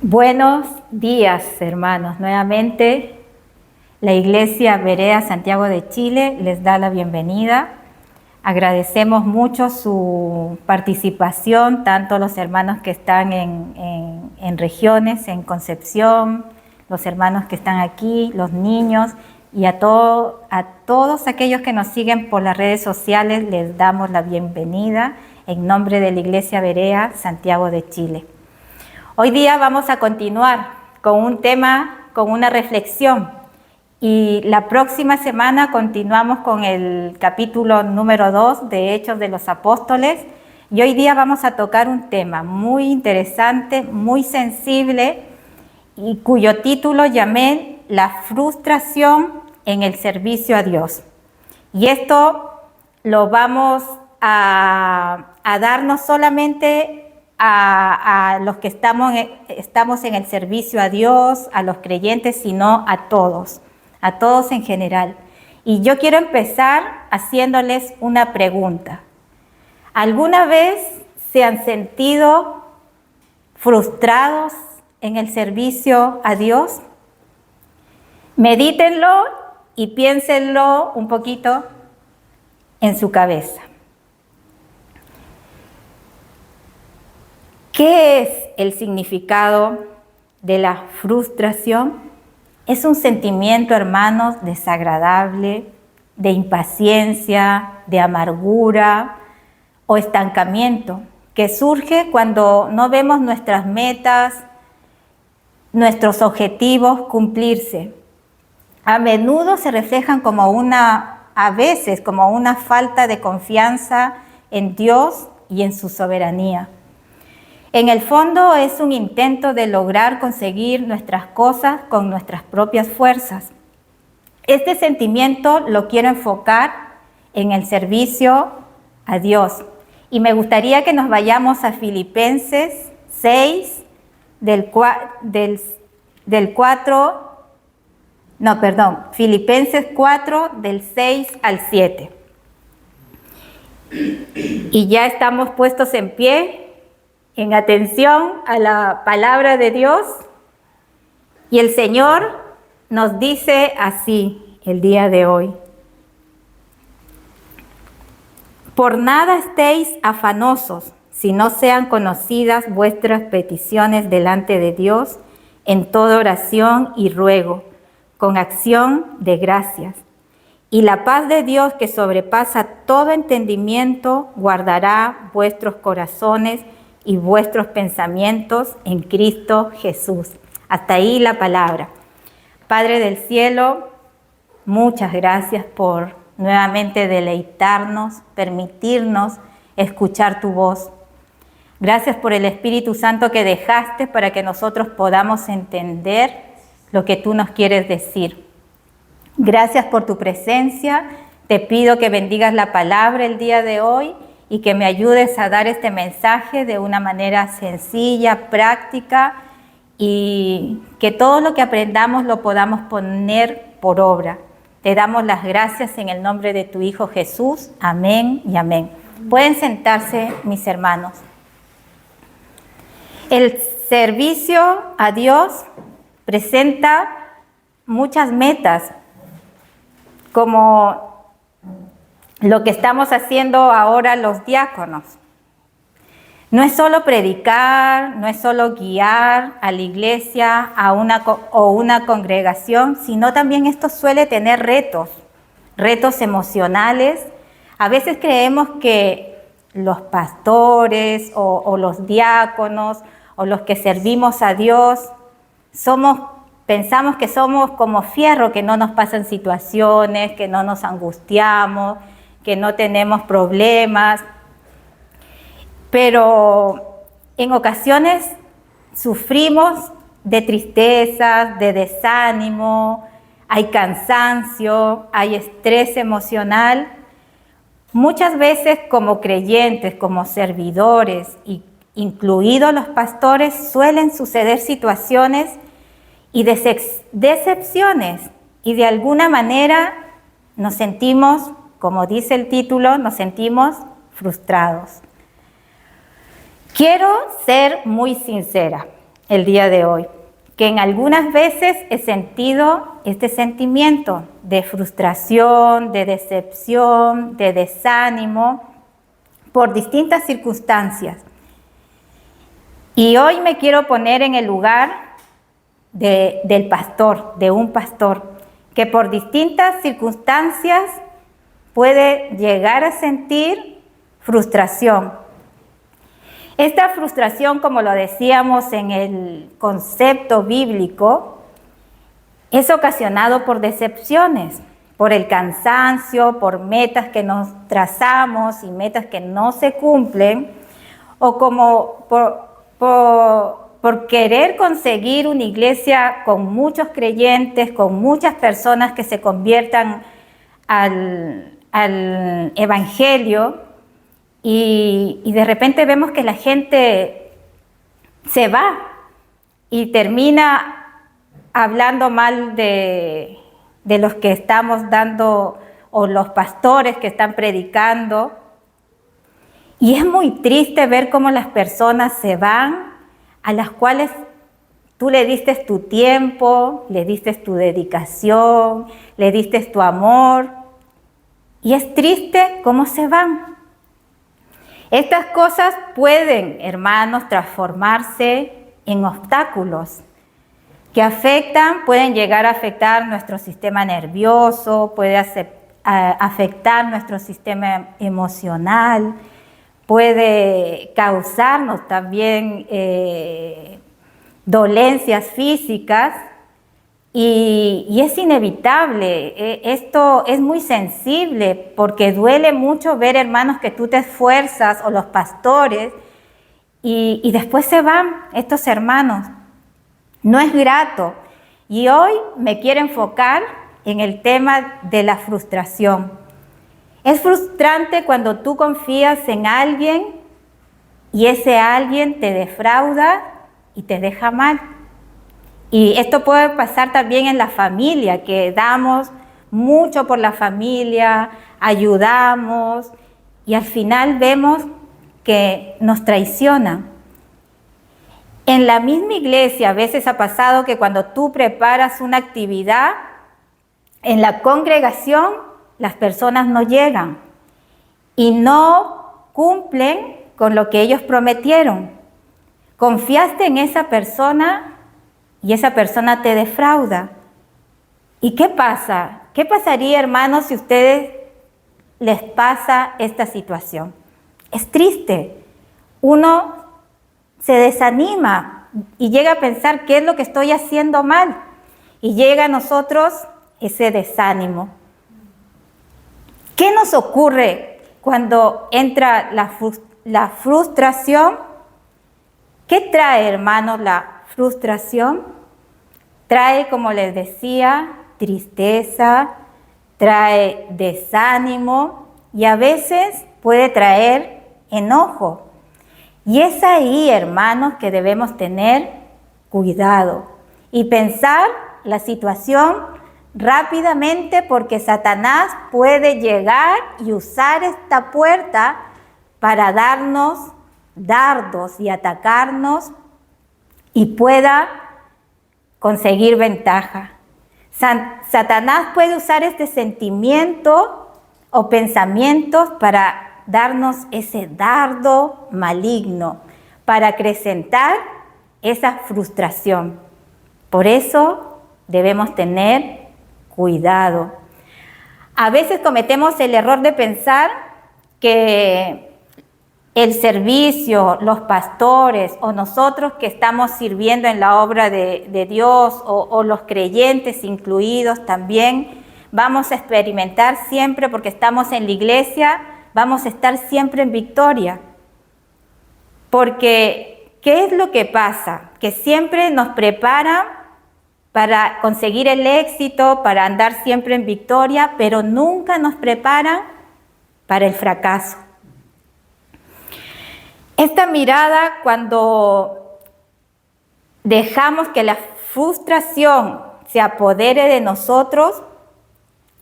Buenos días, hermanos. Nuevamente, la Iglesia Berea Santiago de Chile les da la bienvenida. Agradecemos mucho su participación, tanto los hermanos que están en regiones, en Concepción, los hermanos que están aquí, los niños, y a todos aquellos que nos siguen por las redes sociales les damos la bienvenida en nombre de la Iglesia Berea Santiago de Chile. Hoy día vamos a continuar con un tema, con una reflexión, y la próxima semana continuamos con el capítulo número 2 de Hechos de los Apóstoles, y hoy día vamos a tocar un tema muy interesante, muy sensible, y cuyo título llamé La frustración en el servicio a Dios. Y esto lo vamos a dar no solamente a los que estamos en el servicio a Dios, a los creyentes, sino a todos en general. Y yo quiero empezar haciéndoles una pregunta. ¿Alguna vez se han sentido frustrados en el servicio a Dios? Medítenlo y piénsenlo un poquito en su cabeza. ¿Qué es el significado de la frustración? Es un sentimiento, hermanos, desagradable, de impaciencia, de amargura o estancamiento, que surge cuando no vemos nuestras metas, nuestros objetivos cumplirse. A menudo se reflejan a veces como una falta de confianza en Dios y en su soberanía. En el fondo es un intento de lograr conseguir nuestras cosas con nuestras propias fuerzas. Este sentimiento lo quiero enfocar en el servicio a Dios. Y me gustaría que nos vayamos a Filipenses 6, Filipenses 4, del 6 al 7. Y ya estamos puestos en pie, en atención a la palabra de Dios, y el Señor nos dice así el día de hoy: por nada estéis afanosos, si no sean conocidas vuestras peticiones delante de Dios en toda oración y ruego, con acción de gracias. Y la paz de Dios, que sobrepasa todo entendimiento, guardará vuestros corazones y vuestros pensamientos en Cristo Jesús. Hasta ahí la palabra. Padre del cielo, muchas gracias por nuevamente deleitarnos, permitirnos escuchar tu voz. Gracias por el Espíritu Santo que dejaste para que nosotros podamos entender lo que tú nos quieres decir. Gracias por tu presencia. Te pido que bendigas la palabra el día de hoy y que me ayudes a dar este mensaje de una manera sencilla, práctica, y que todo lo que aprendamos lo podamos poner por obra. Te damos las gracias en el nombre de tu Hijo Jesús. Amén y amén. Pueden sentarse, mis hermanos. El servicio a Dios presenta muchas metas, como lo que estamos haciendo ahora los diáconos. No es solo predicar, no es solo guiar a la iglesia o una congregación, sino también esto suele tener retos emocionales. A veces creemos que los pastores o los diáconos o los que servimos a Dios pensamos que somos como fierro, que no nos pasan situaciones, que no nos angustiamos, que no tenemos problemas, pero en ocasiones sufrimos de tristezas, de desánimo, hay cansancio, hay estrés emocional. Muchas veces como creyentes, como servidores, incluidos los pastores, suelen suceder situaciones y decepciones, y de alguna manera nos sentimos, como dice el título, nos sentimos frustrados. Quiero ser muy sincera. el día de hoy, que en algunas veces he sentido este sentimiento de frustración, de decepción, de desánimo por distintas circunstancias. Y hoy me quiero poner en el lugar del pastor, de un pastor, que por distintas circunstancias puede llegar a sentir frustración. Esta frustración, como lo decíamos en el concepto bíblico, es ocasionado por decepciones, por el cansancio, por metas que nos trazamos y metas que no se cumplen, o como por querer conseguir una iglesia con muchos creyentes, con muchas personas que se conviertan al evangelio, y de repente vemos que la gente se va y termina hablando mal de los que estamos dando, o los pastores que están predicando. Y es muy triste ver cómo las personas se van, a las cuales tú le diste tu tiempo, le diste tu dedicación, le diste tu amor. Y es triste cómo se van. Estas cosas pueden, hermanos, transformarse en obstáculos que pueden llegar a afectar nuestro sistema nervioso, puede afectar nuestro sistema emocional, puede causarnos también dolencias físicas, y es inevitable. Esto es muy sensible porque duele mucho ver, hermanos, que tú te esfuerzas, o los pastores, y después se van estos hermanos. No es grato. Y hoy me quiero enfocar en el tema de la frustración. Es frustrante cuando tú confías en alguien y ese alguien te defrauda y te deja mal. Y esto puede pasar también en la familia, que damos mucho por la familia, ayudamos, y al final vemos que nos traicionan. En la misma iglesia a veces ha pasado que cuando tú preparas una actividad, en la congregación las personas no llegan y no cumplen con lo que ellos prometieron. Confiaste en esa persona y esa persona te defrauda. ¿Y qué pasa? ¿Qué pasaría, hermanos, si a ustedes les pasa esta situación? Es triste. Uno se desanima y llega a pensar qué es lo que estoy haciendo mal. Y llega a nosotros ese desánimo. ¿Qué nos ocurre cuando entra la frustración? ¿Qué trae, hermanos, la frustración? Trae, como les decía, tristeza, trae desánimo y a veces puede traer enojo. Y es ahí, hermanos, que debemos tener cuidado y pensar la situación rápidamente, porque Satanás puede llegar y usar esta puerta para darnos dardos y atacarnos y pueda conseguir ventaja. Satanás puede usar este sentimiento o pensamientos para darnos ese dardo maligno, para acrecentar esa frustración. Por eso debemos tener cuidado. A veces cometemos el error de pensar que el servicio, los pastores o nosotros que estamos sirviendo en la obra de Dios o los creyentes incluidos también, vamos a experimentar siempre, porque estamos en la iglesia, vamos a estar siempre en victoria. Porque, ¿qué es lo que pasa? Que siempre nos preparan para conseguir el éxito, para andar siempre en victoria, pero nunca nos preparan para el fracaso. Esta mirada, cuando dejamos que la frustración se apodere de nosotros,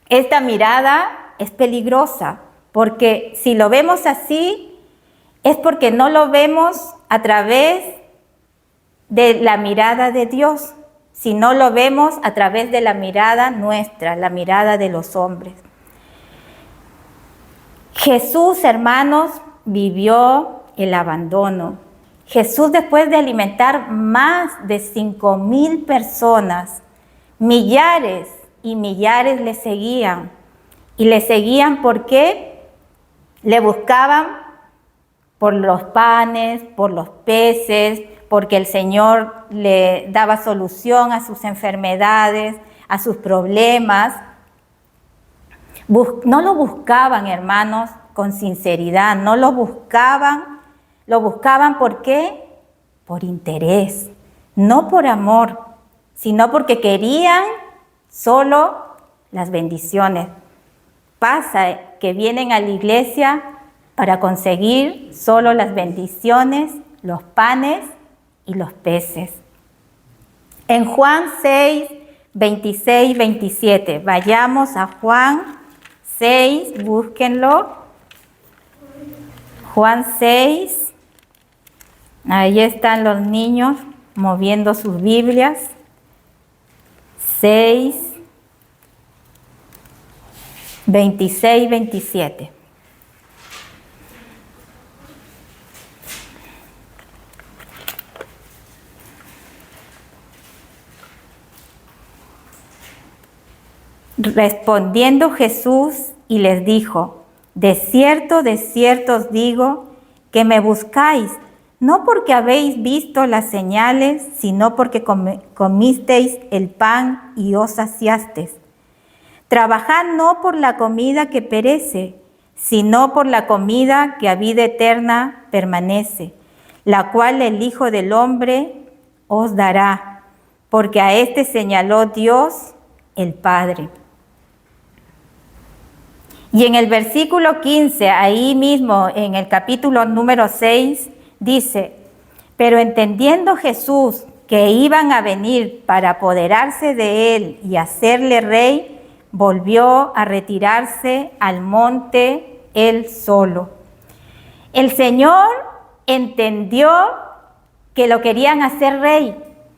esta mirada es peligrosa, porque si lo vemos así, es porque no lo vemos a través de la mirada de Dios, sino lo vemos a través de la mirada nuestra, la mirada de los hombres. Jesús, hermanos, vivió el abandono. Jesús, después de alimentar más de 5,000 personas, millares y millares le seguían. Y le seguían porque le buscaban por los panes, por los peces, porque el Señor le daba solución a sus enfermedades, a sus problemas. No lo buscaban, hermanos, con sinceridad, no lo buscaban ¿por qué? Por interés, no por amor, sino porque querían solo las bendiciones. Pasa que vienen a la iglesia para conseguir solo las bendiciones, los panes y los peces. En Juan 6, 26, 27, vayamos a Juan 6, búsquenlo. Juan 6, ahí están los niños moviendo sus Biblias. 6, 26, 27. Respondiendo Jesús y les dijo: de cierto os digo que me buscáis, no porque habéis visto las señales, sino porque comisteis el pan y os saciasteis. Trabajad no por la comida que perece, sino por la comida que a vida eterna permanece, la cual el Hijo del Hombre os dará, porque a éste señaló Dios el Padre. Y en el versículo 15, ahí mismo en el capítulo número 6, dice: pero entendiendo Jesús que iban a venir para apoderarse de él y hacerle rey, volvió a retirarse al monte él solo. El Señor entendió que lo querían hacer rey,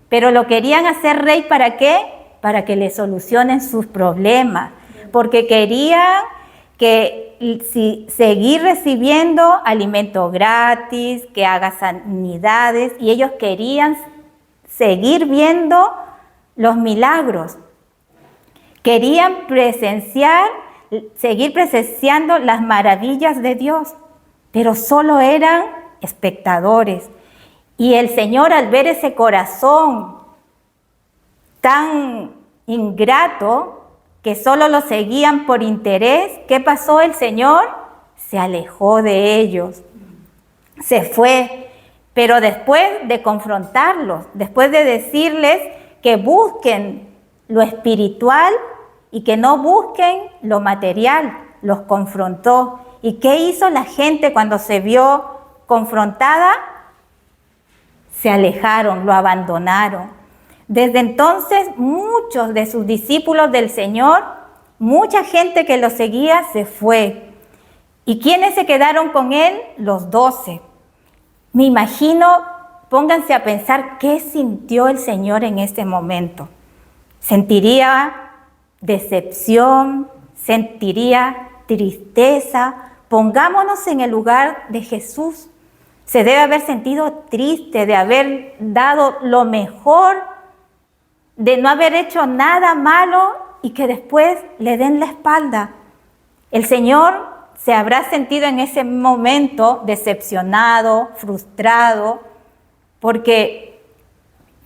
pero lo querían hacer rey ¿para qué? Para que le solucionen sus problemas, porque querían seguir recibiendo alimento gratis, que haga sanidades, y ellos querían seguir viendo los milagros. Querían seguir presenciando las maravillas de Dios, pero solo eran espectadores. Y el Señor, al ver ese corazón tan ingrato, que solo lo seguían por interés, ¿qué pasó? El Señor se alejó de ellos, se fue, pero después de confrontarlos, después de decirles que busquen lo espiritual y que no busquen lo material, los confrontó. ¿Y qué hizo la gente cuando se vio confrontada? Se alejaron, lo abandonaron. Desde entonces, muchos de sus discípulos del Señor, mucha gente que lo seguía, se fue. ¿Y quiénes se quedaron con él? Los 12. Me imagino, pónganse a pensar qué sintió el Señor en ese momento. ¿Sentiría decepción? ¿Sentiría tristeza? Pongámonos en el lugar de Jesús. Se debe haber sentido triste de haber dado lo mejor, de no haber hecho nada malo y que después le den la espalda. El Señor se habrá sentido en ese momento decepcionado, frustrado, porque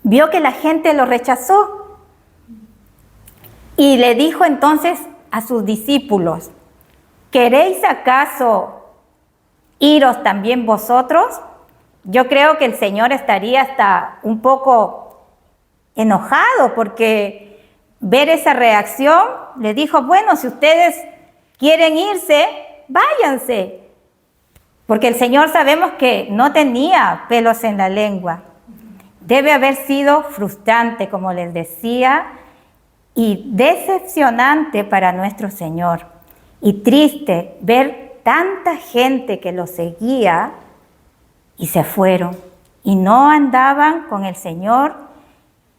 vio que la gente lo rechazó. Y le dijo entonces a sus discípulos: ¿queréis acaso iros también vosotros? Yo creo que el Señor estaría hasta un poco enojado, porque ver esa reacción, le dijo: bueno, si ustedes quieren irse, váyanse. Porque el Señor sabemos que no tenía pelos en la lengua. Debe haber sido frustrante, como les decía, y decepcionante para nuestro Señor. Y triste ver tanta gente que lo seguía y se fueron. y no andaban con el Señor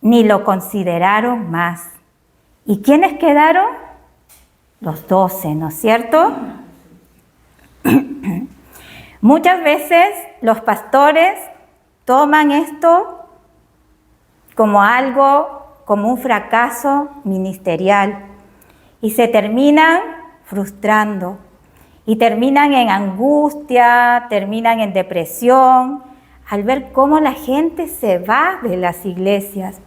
ni lo consideraron más. ¿Y quiénes quedaron? Los 12, ¿no es cierto? Muchas veces los pastores toman esto como algo, como un fracaso ministerial y se terminan frustrando y terminan en angustia, terminan en depresión al ver cómo la gente se va de las iglesias,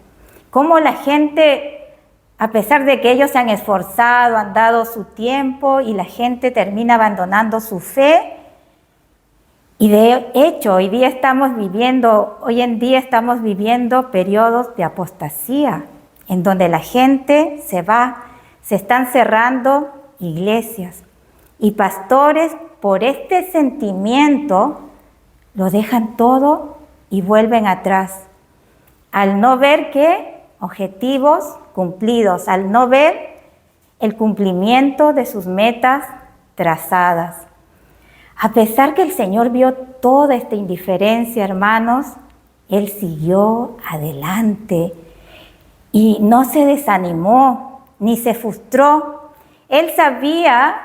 cómo la gente, a pesar de que ellos se han esforzado, han dado su tiempo y la gente termina abandonando su fe. Y de hecho, hoy en día estamos viviendo periodos de apostasía, en donde la gente se va, se están cerrando iglesias. Y pastores, por este sentimiento, lo dejan todo y vuelven atrás. Al no ver que objetivos cumplidos, al no ver el cumplimiento de sus metas trazadas. A pesar que el Señor vio toda esta indiferencia, hermanos, Él siguió adelante y no se desanimó ni se frustró. Él sabía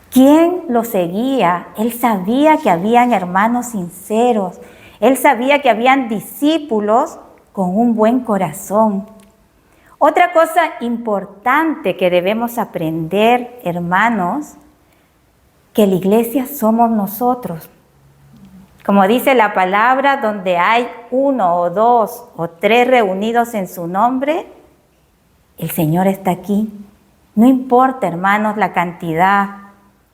quién lo seguía. Él sabía que habían hermanos sinceros. Él sabía que habían discípulos con un buen corazón. Otra cosa importante que debemos aprender, hermanos, que la iglesia somos nosotros. Como dice la palabra, donde hay 1 o 2 o 3 reunidos en su nombre, el Señor está aquí. No importa, hermanos, la cantidad,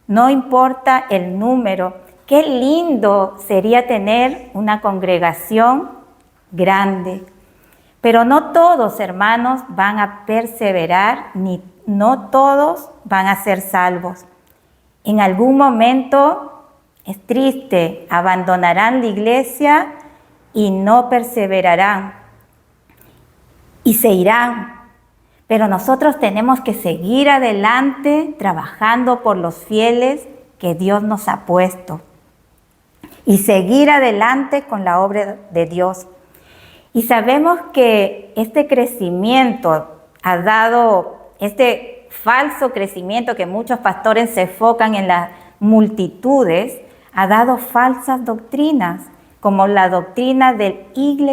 no importa el número. Qué lindo sería tener una congregación grande. Pero no todos, hermanos, van a perseverar, ni no todos van a ser salvos. En algún momento, es triste, abandonarán la iglesia y no perseverarán y se irán. Pero nosotros tenemos que seguir adelante trabajando por los fieles que Dios nos ha puesto y seguir adelante con la obra de Dios. Y sabemos que este crecimiento ha dado, este falso crecimiento que muchos pastores se enfocan en las multitudes, ha dado falsas doctrinas, como la doctrina del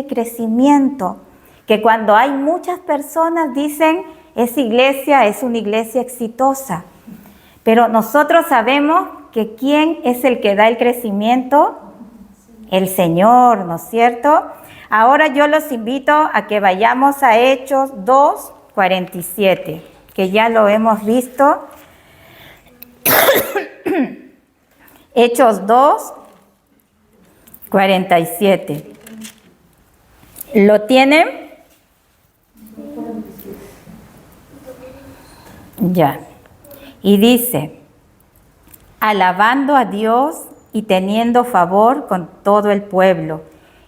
crecimiento, que cuando hay muchas personas dicen, esa iglesia es una iglesia exitosa. Pero nosotros sabemos que ¿quién es el que da el crecimiento? El Señor, ¿no es cierto? Ahora yo los invito a que vayamos a Hechos 2:47, que ya lo hemos visto. Hechos 2:47. ¿Lo tienen? Ya. Y dice, alabando a Dios y teniendo favor con todo el pueblo.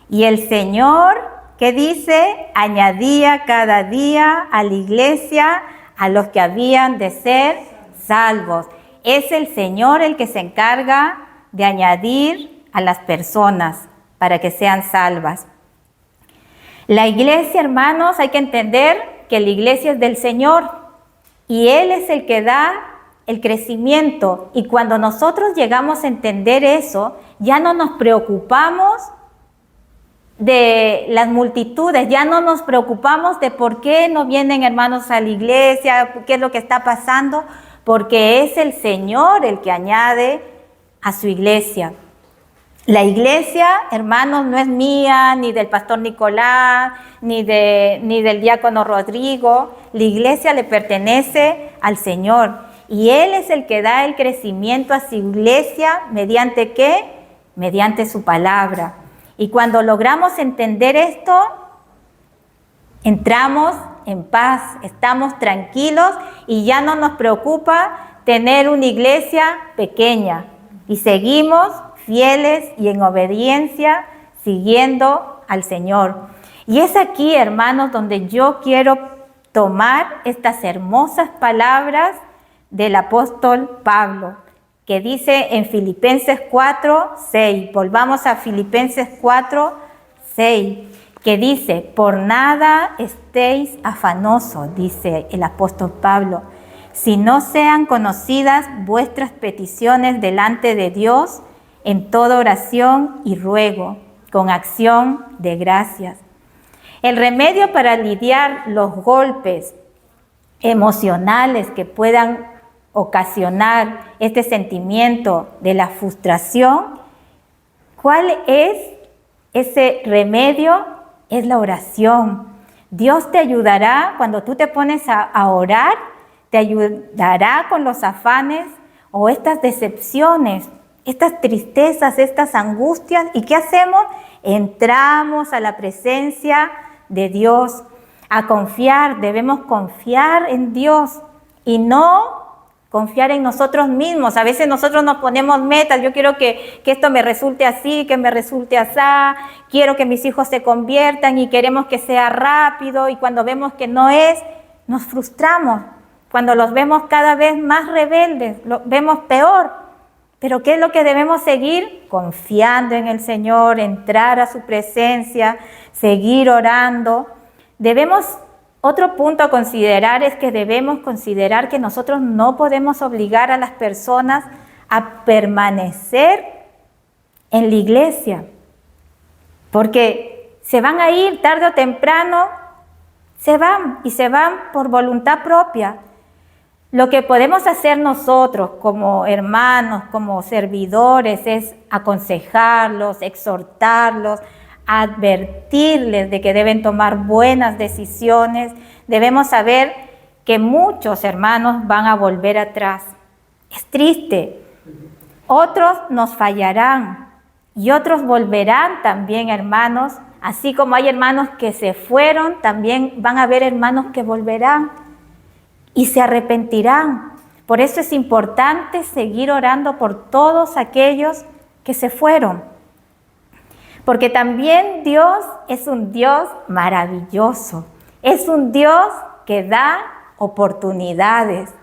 Y el Señor, ¿qué dice? Añadía cada día a la iglesia a los que habían de ser salvos. Es el Señor el que se encarga de añadir a las personas para que sean salvas. La iglesia, hermanos, hay que entender que la iglesia es del Señor y Él es el que da el crecimiento. Y cuando nosotros llegamos a entender eso, ya no nos preocupamos de las multitudes, ya no nos preocupamos de por qué no vienen hermanos a la iglesia, qué es lo que está pasando, porque es el Señor el que añade a su iglesia. La iglesia, hermanos, no es mía, ni del pastor Nicolás, ni del diácono Rodrigo. La iglesia le pertenece al Señor. Y Él es el que da el crecimiento a su iglesia, ¿mediante qué? Mediante su palabra. Y cuando logramos entender esto, entramos en paz, estamos tranquilos y ya no nos preocupa tener una iglesia pequeña. Y seguimos fieles y en obediencia, siguiendo al Señor. Y es aquí, hermanos, donde yo quiero tomar estas hermosas palabras del apóstol Pablo. que dice en Filipenses 4:6, volvamos a Filipenses 4:6, que dice, por nada estéis afanosos, dice el apóstol Pablo, si no sean conocidas vuestras peticiones delante de Dios en toda oración y ruego, con acción de gracias. El remedio para lidiar los golpes emocionales que puedan ocasionar este sentimiento de la frustración, ¿cuál es ese remedio? Es la oración. Dios te ayudará cuando tú te pones a orar, te ayudará con los afanes o estas decepciones, estas tristezas, estas angustias. ¿Y qué hacemos? Entramos a la presencia de Dios, a confiar. Debemos confiar en Dios y no confiar en nosotros mismos. A veces nosotros nos ponemos metas. Yo quiero que esto me resulte así, que me resulte así. Quiero que mis hijos se conviertan y queremos que sea rápido. Y cuando vemos que no es, nos frustramos. Cuando los vemos cada vez más rebeldes, los vemos peor. Pero ¿qué es lo que debemos seguir? Confiando en el Señor, entrar a su presencia, seguir orando. Otro punto a considerar es que debemos considerar que nosotros no podemos obligar a las personas a permanecer en la iglesia, porque se van a ir tarde o temprano, se van por voluntad propia. Lo que podemos hacer nosotros como hermanos, como servidores, es aconsejarlos, exhortarlos, advertirles de que deben tomar buenas decisiones. Debemos saber que muchos hermanos van a volver atrás. Es triste. Otros nos fallarán y otros volverán también, hermanos. Así como hay hermanos que se fueron, también van a haber hermanos que volverán y se arrepentirán. Por eso es importante seguir orando por todos aquellos que se fueron. Porque también Dios es un Dios maravilloso. Es un Dios que da oportunidades.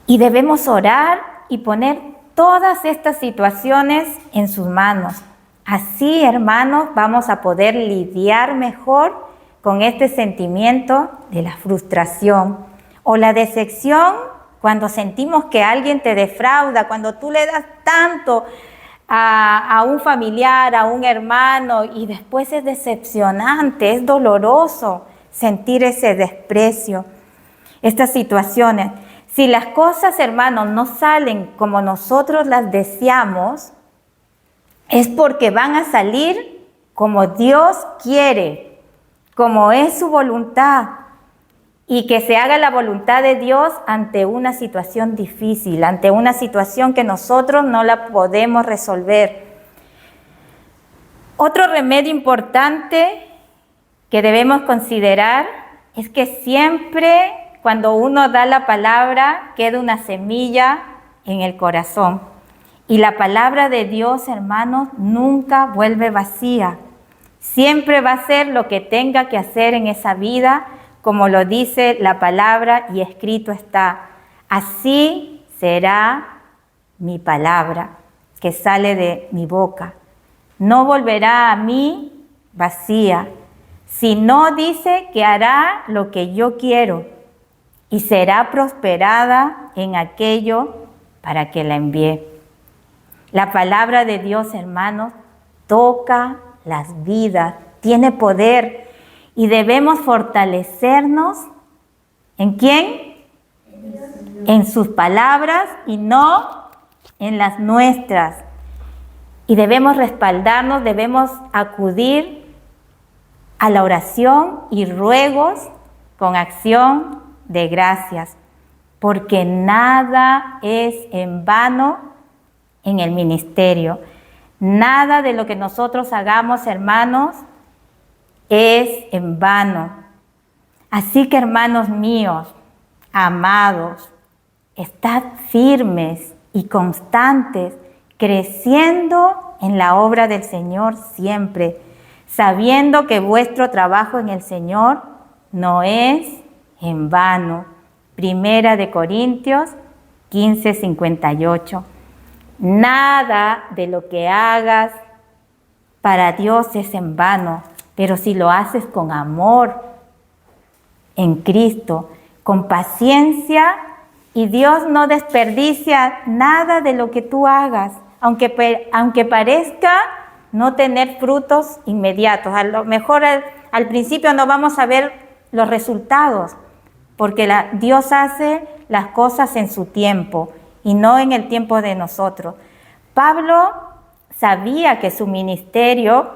Y debemos orar y poner todas estas situaciones en sus manos. Así, hermanos, vamos a poder lidiar mejor con este sentimiento de la frustración o la decepción cuando sentimos que alguien te defrauda, cuando tú le das tanto a un familiar, a un hermano, y después es decepcionante, es doloroso sentir ese desprecio. Estas situaciones, si las cosas, hermanos, no salen como nosotros las deseamos, es porque van a salir como Dios quiere, como es su voluntad, y que se haga la voluntad de Dios ante una situación difícil, ante una situación que nosotros no la podemos resolver. Otro remedio importante que debemos considerar es que siempre cuando uno da la palabra queda una semilla en el corazón. Y la palabra de Dios, hermanos, nunca vuelve vacía. Siempre va a ser lo que tenga que hacer en esa vida, como lo dice la palabra y escrito está. Así será mi palabra que sale de mi boca. No volverá a mí vacía, sino dice que hará lo que yo quiero y será prosperada en aquello para que la envíe. La palabra de Dios, hermanos, toca las vidas, tiene poder. Y debemos fortalecernos, ¿en quién? En sus palabras y no en las nuestras. Y debemos respaldarnos, debemos acudir a la oración y ruegos con acción de gracias, porque nada es en vano en el ministerio. Nada de lo que nosotros hagamos, hermanos, es en vano. Así que, hermanos míos, amados, estad firmes y constantes, creciendo en la obra del Señor siempre, sabiendo que vuestro trabajo en el Señor no es en vano. 1 Corintios 15:58. Nada de lo que hagas para Dios es en vano, pero si lo haces con amor en Cristo, con paciencia, y Dios no desperdicia nada de lo que tú hagas, aunque parezca no tener frutos inmediatos. A lo mejor al principio no vamos a ver los resultados, porque Dios hace las cosas en su tiempo y no en el tiempo de nosotros. Pablo sabía que su ministerio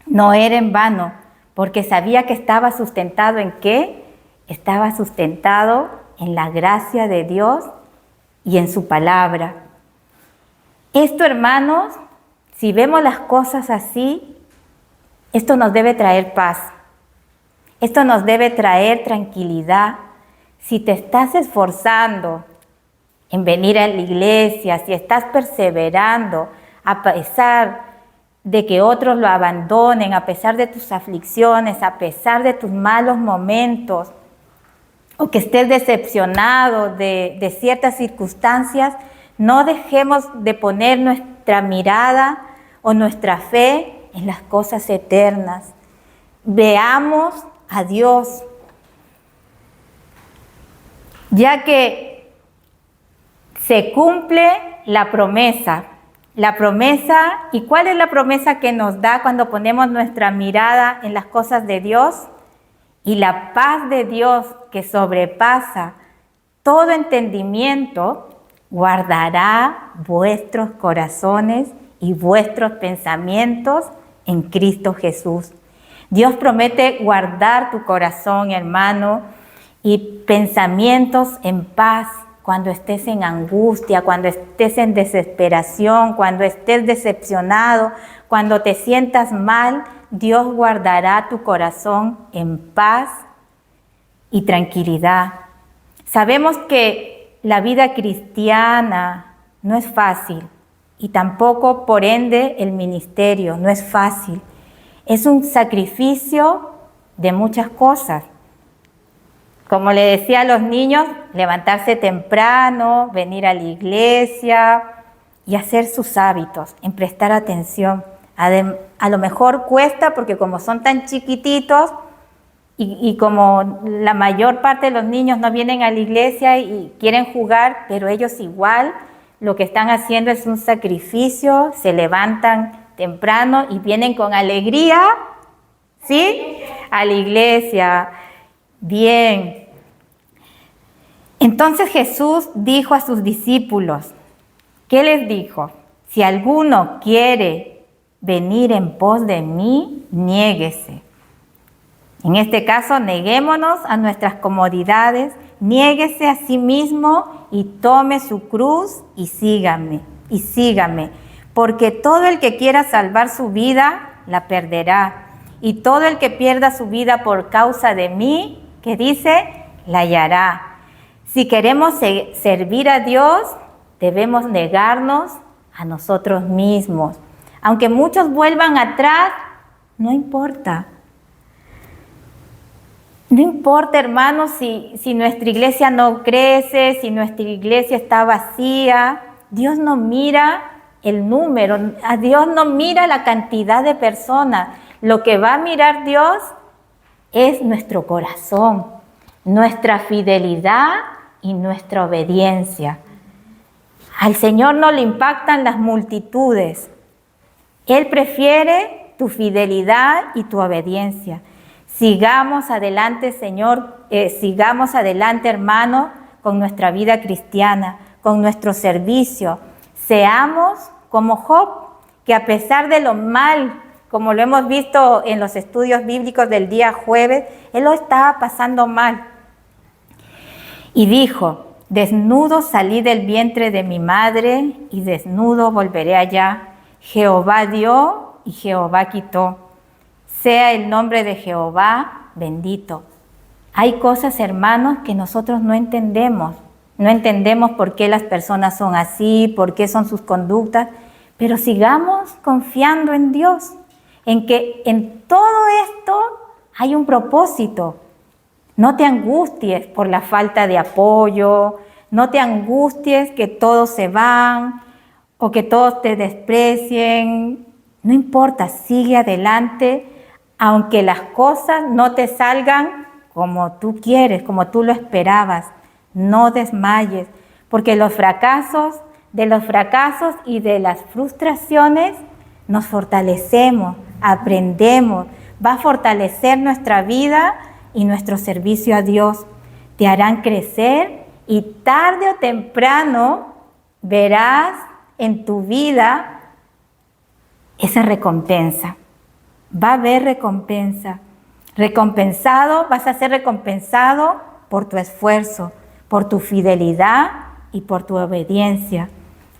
no era en vano, porque sabía que estaba sustentado ¿en qué? Estaba sustentado en la gracia de Dios y en su palabra. Esto, hermanos, si vemos las cosas así, esto nos debe traer paz. Esto nos debe traer tranquilidad. Si te estás esforzando en venir a la iglesia, si estás perseverando a pesar de que otros lo abandonen, a pesar de tus aflicciones, a pesar de tus malos momentos, o que estés decepcionado de ciertas circunstancias, no dejemos de poner nuestra mirada o nuestra fe en las cosas eternas. Veamos a Dios, ya que se cumple la promesa. ¿Y cuál es la promesa que nos da cuando ponemos nuestra mirada en las cosas de Dios? Y la paz de Dios, que sobrepasa todo entendimiento, guardará vuestros corazones y vuestros pensamientos en Cristo Jesús. Dios promete guardar tu corazón, hermano, y pensamientos en paz cuando estés en angustia, cuando estés en desesperación, cuando estés decepcionado, cuando te sientas mal. Dios guardará tu corazón en paz y tranquilidad. Sabemos que la vida cristiana no es fácil y tampoco, por ende, el ministerio no es fácil. Es un sacrificio de muchas cosas. Como le decía a los niños, levantarse temprano, venir a la iglesia y hacer sus hábitos, en prestar atención. A lo mejor cuesta porque como son tan chiquititos y como la mayor parte de los niños no vienen a la iglesia y quieren jugar, pero ellos igual lo que están haciendo es un sacrificio, se levantan temprano y vienen con alegría, ¿sí? A la iglesia. Bien. Entonces Jesús dijo a sus discípulos, ¿qué les dijo? Si alguno quiere venir en pos de mí, niéguese. En este caso, neguémonos a nuestras comodidades, niéguese a sí mismo y tome su cruz y sígame, porque todo el que quiera salvar su vida, la perderá, y todo el que pierda su vida por causa de mí, ¿qué dice? La hallará. Si queremos servir a Dios, debemos negarnos a nosotros mismos. Aunque muchos vuelvan atrás, no importa. No importa, hermanos, si nuestra iglesia no crece, si nuestra iglesia está vacía. Dios no mira el número, a Dios no mira la cantidad de personas. Lo que va a mirar Dios es nuestro corazón, nuestra fidelidad y nuestra obediencia. Al Señor no le impactan las multitudes. Él prefiere tu fidelidad y tu obediencia. Sigamos adelante, Señor, sigamos adelante, hermano, con nuestra vida cristiana, con nuestro servicio. Seamos como Job, que a pesar de lo mal, como lo hemos visto en los estudios bíblicos del día jueves, él lo estaba pasando mal. Y dijo, desnudo salí del vientre de mi madre y desnudo volveré allá. Jehová dio y Jehová quitó. Sea el nombre de Jehová bendito. Hay cosas, hermanos, que nosotros no entendemos. No entendemos por qué las personas son así, por qué son sus conductas, pero sigamos confiando en Dios, en que en todo esto hay un propósito. No te angusties por la falta de apoyo, No te angusties que todos se van o que todos te desprecien. No importa, sigue adelante, aunque las cosas no te salgan como tú quieres, como tú lo esperabas. No desmayes, porque de los fracasos y de las frustraciones nos fortalecemos, aprendemos. Va a fortalecer nuestra vida y nuestro servicio a Dios. Te harán crecer y tarde o temprano verás en tu vida esa recompensa. Va a haber recompensa. Vas a ser recompensado por tu esfuerzo, por tu fidelidad y por tu obediencia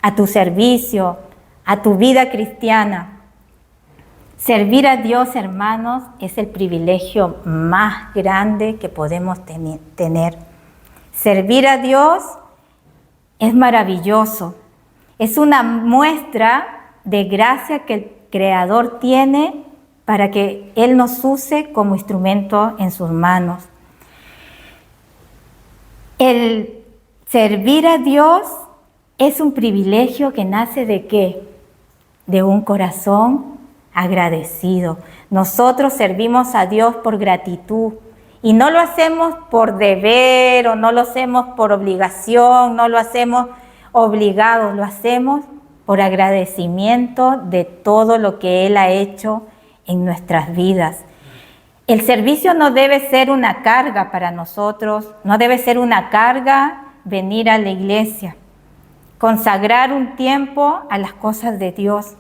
a tu servicio, a tu vida cristiana. Servir a Dios, hermanos, es el privilegio más grande que podemos tener. Servir a Dios es maravilloso. Es una muestra de gracia que el Creador tiene para que Él nos use como instrumento en sus manos. El servir a Dios es un privilegio que nace ¿de qué? De un corazón agradecido. Nosotros servimos a Dios por gratitud y no lo hacemos por deber o no lo hacemos por obligación, no lo hacemos obligados, lo hacemos por agradecimiento de todo lo que Él ha hecho en nuestras vidas. El servicio no debe ser una carga para nosotros, no debe ser una carga venir a la iglesia, consagrar un tiempo a las cosas de Dios.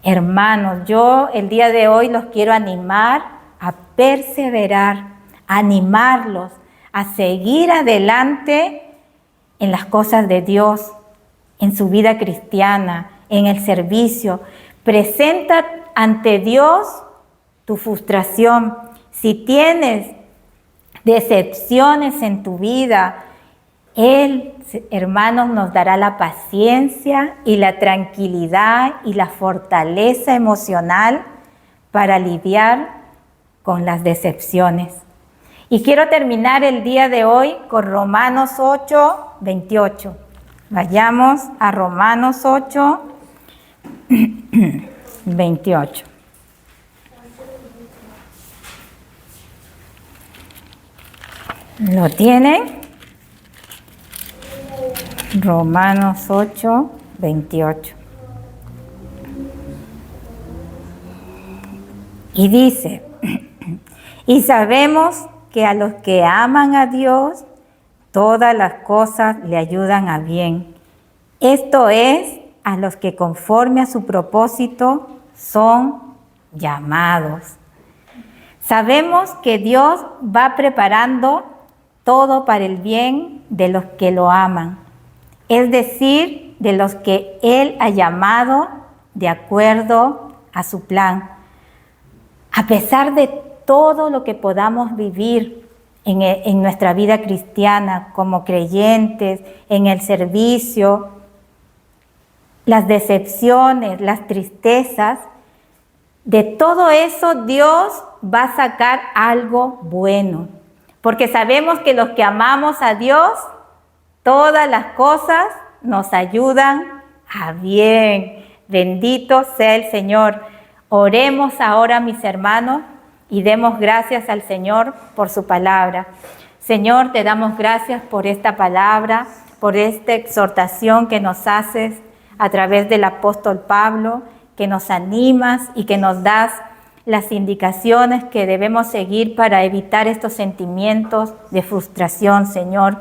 Hermanos, yo el día de hoy los quiero animar a perseverar, a animarlos a seguir adelante en las cosas de Dios, en su vida cristiana, en el servicio. Presenta ante Dios tu frustración. Si tienes decepciones en tu vida, Él, hermanos, nos dará la paciencia y la tranquilidad y la fortaleza emocional para lidiar con las decepciones. Y quiero terminar el día de hoy con Romanos 8, 28. Vayamos a Romanos 8, 28. ¿Lo tienen? Romanos 8, 28. Y dice, y sabemos que a los que aman a Dios, todas las cosas le ayudan a bien. Esto es, a los que conforme a su propósito son llamados. Sabemos que Dios va preparando todo para el bien de los que lo aman, es decir, de los que Él ha llamado de acuerdo a su plan. A pesar de todo lo que podamos vivir en nuestra vida cristiana como creyentes, en el servicio, las decepciones, las tristezas, de todo eso Dios va a sacar algo bueno. Porque sabemos que los que amamos a Dios, todas las cosas nos ayudan a bien. Bendito sea el Señor. Oremos ahora, mis hermanos, y demos gracias al Señor por su palabra. Señor, te damos gracias por esta palabra, por esta exhortación que nos haces a través del apóstol Pablo, que nos animas y que nos das las indicaciones que debemos seguir para evitar estos sentimientos de frustración, Señor.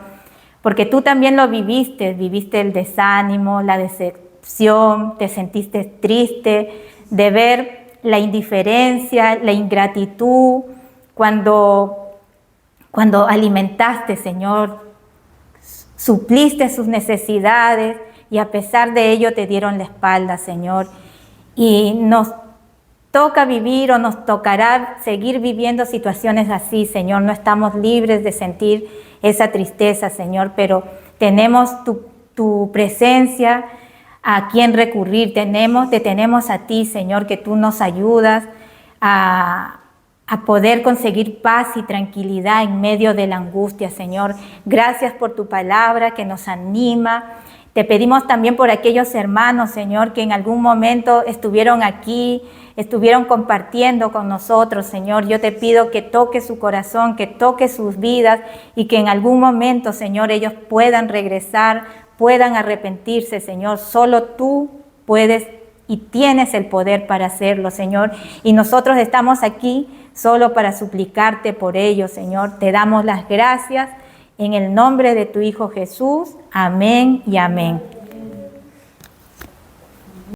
Porque tú también lo viviste el desánimo, la decepción, te sentiste triste de ver la indiferencia, la ingratitud, cuando alimentaste, Señor, supliste sus necesidades y a pesar de ello te dieron la espalda, Señor. Y nos toca vivir o nos tocará seguir viviendo situaciones así, Señor. No estamos libres de sentir esa tristeza, Señor, pero tenemos tu presencia a quien recurrir. Te tenemos a ti, Señor, que tú nos ayudas a a poder conseguir paz y tranquilidad en medio de la angustia, Señor. Gracias por tu palabra que nos anima. Te pedimos también por aquellos hermanos, Señor, que en algún momento estuvieron aquí, estuvieron compartiendo con nosotros, Señor. Yo te pido que toque su corazón, que toque sus vidas y que en algún momento, Señor, ellos puedan regresar, puedan arrepentirse, Señor. Solo tú puedes y tienes el poder para hacerlo, Señor. Y nosotros estamos aquí solo para suplicarte por ellos, Señor. Te damos las gracias en el nombre de tu Hijo Jesús. Amén y amén.